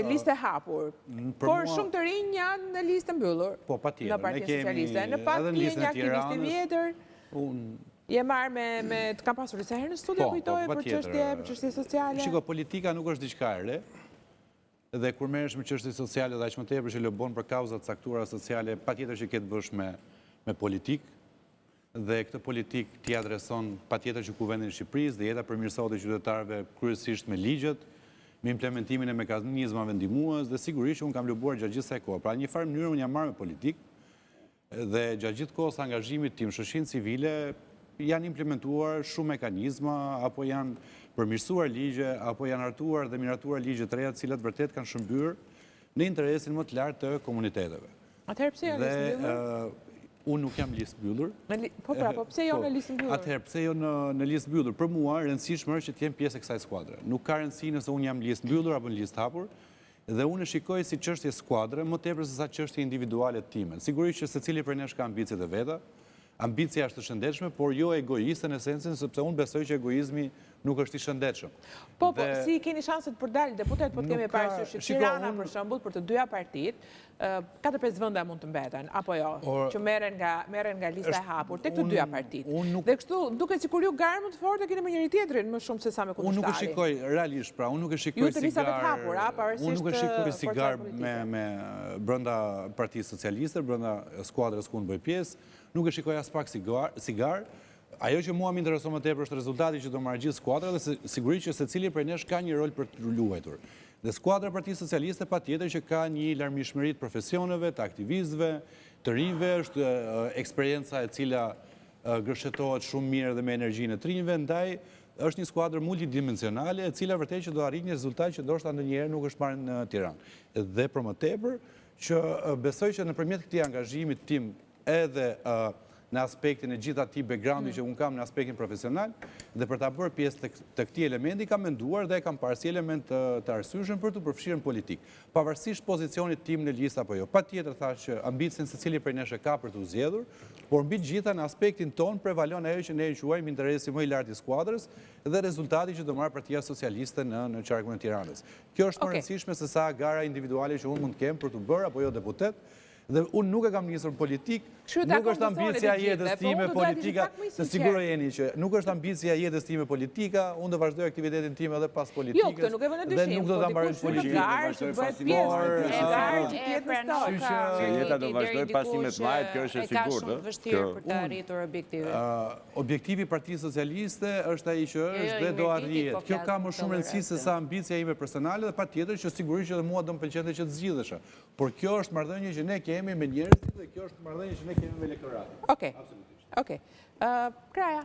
listë hapur. Por shumë të rinj janë në listë mbyllur. Po, patjetër. Në Partinë Socialiste. Në pak një aktivisti vjetër. Je marrë me të kam pasur disa herë në studio kujtoj për çështje sociale. Shiko, politika nuk është diçka e re. Dhe kur merresh me çështje sociale dhe aq më tepër që lobon për kauza të caktuara sociale, patjetër që ke të bësh me politikë. Dhe këtë politikë t'i adreson patjetër që kuvendin e Shqipërisë dhe jeta përmirësohet e qytetarëve kryesisht me ligjet, me implementimin e mekanizmave ndihmues dhe sigurisht që unë kam lubuar gjatë gjithë kësaj kohe. Pra një farë mënyrë unë jam marrë me politikë dhe gjatë gjithë kohës angazhimit tim shoqërinë civile janë implementuar shumë mekanizma apo janë përmirësuar ligje apo janë hartuar dhe miratuar ligje të reja të cilat vërtet kanë shëmbyer në interesin më të lartë të komuniteteve. Atëherë pse janë listë mbyllur? Unë nuk jam listë mbyllur. Po pse jo në listë mbyllur? Atëherë pse jo në listë mbyllur? Për mua rëndësishme është që të jem pjesë e kësaj skuadre. Nuk ka rëndësi nëse unë jam listë mbyllur apo në listë hapur. Dhe unë shikoj si çështje skuadre më tepër se sa çështje individuale time. Sigurisht që secili prej nesh ka ambicet e veta. Ambicia është të shëndetshme, por jo egoiste në esencën, sepse unë besoj që egoizmi nuk është i shëndetshëm. Po, si keni shanset për dalë deputet, po të kemi parasysh që Tirana për shembull për të dyja partitë, 4-5 vende mund të mbeten, apo jo, që merren nga lista e hapur tek të dyja partitë. Dhe kështu duket sikur ju garë më të fortë keni me njëri tjetrin më shumë se sa me kundërshtarin. Unë nuk e shikoj realisht, pra unë nuk e shikoj si garë. Unë nuk e shikoj si garë me brenda Partisë Socialiste, brenda skuadrës ku unë bëj pjesë. Nuk e shikoj as pak si garë. Ajo që mua më intereson më tepër është rezultati që do marrë gjithë skuadra dhe sigurisht që secili prej nesh ka një rol për të luajtur. Dhe skuadra e Partisë Socialiste patjetër që ka një larmishmëri të profesioneve, të aktivistëve, të rinjve, është eksperienca e cila gërshetohet shumë mirë dhe me energjinë e të rinjve, ndaj është një skuadër multidimensionale e cila vërtet që do arrijë një rezultat që ndoshta ndonjëherë nuk është marrë në Tiranë. Dhe për më tepër që besoj që nëpërmjet këtij angazhimit tim edhe në aspektin e gjithë ati backgroundi që unë kam në aspektin profesional dhe për ta bërë pjesë të këtij elementi kam menduar dhe kam parë si element të arsyeshëm për të përfshirë në politikë. Pavarësisht pozicionit tim në listë apo jo. Patjetër thash që ambicin secili prej nesh e ka për të zgjedhur, por mbi gjitha në aspektin ton prevalon ajo që ne e quajmë interesi më i lartë i skuadrës dhe rezultati që do marrë Partia Socialiste në qarkun e Tiranës. Kjo është më rëndësishme se sa gara individuale që unë mund të kem për të bërë apo jo deputet. Dhe unë nuk e kam njësur politik, nuk është ambicia jetës time politika, të siguro jeni që nuk është ambicia jetës time politika, unë do vazhdoj aktivitetin time edhe pas politikës. Jo, këtë nuk e vënë dyshim, dhe nuk do ta mbaroj politikën. Jeta do vazhdoj pasimet majt, kjo është e sigurt. Ka shumë vështirë për të arritur objektivet. Objektivi i Partisë Socialiste është ai që është dhe do arrihet. Kjo ka më shumë rëndësi se sa ambicia ime personale dhe patjetër që sigurisht që edhe mua do më pëlqente që të zgjidhesha. Por kjo është marrëdhënie që ne kemi me njerëzit dhe kjo është marrëdhënie që ne kemi me elektoratin. Okej. Kraja.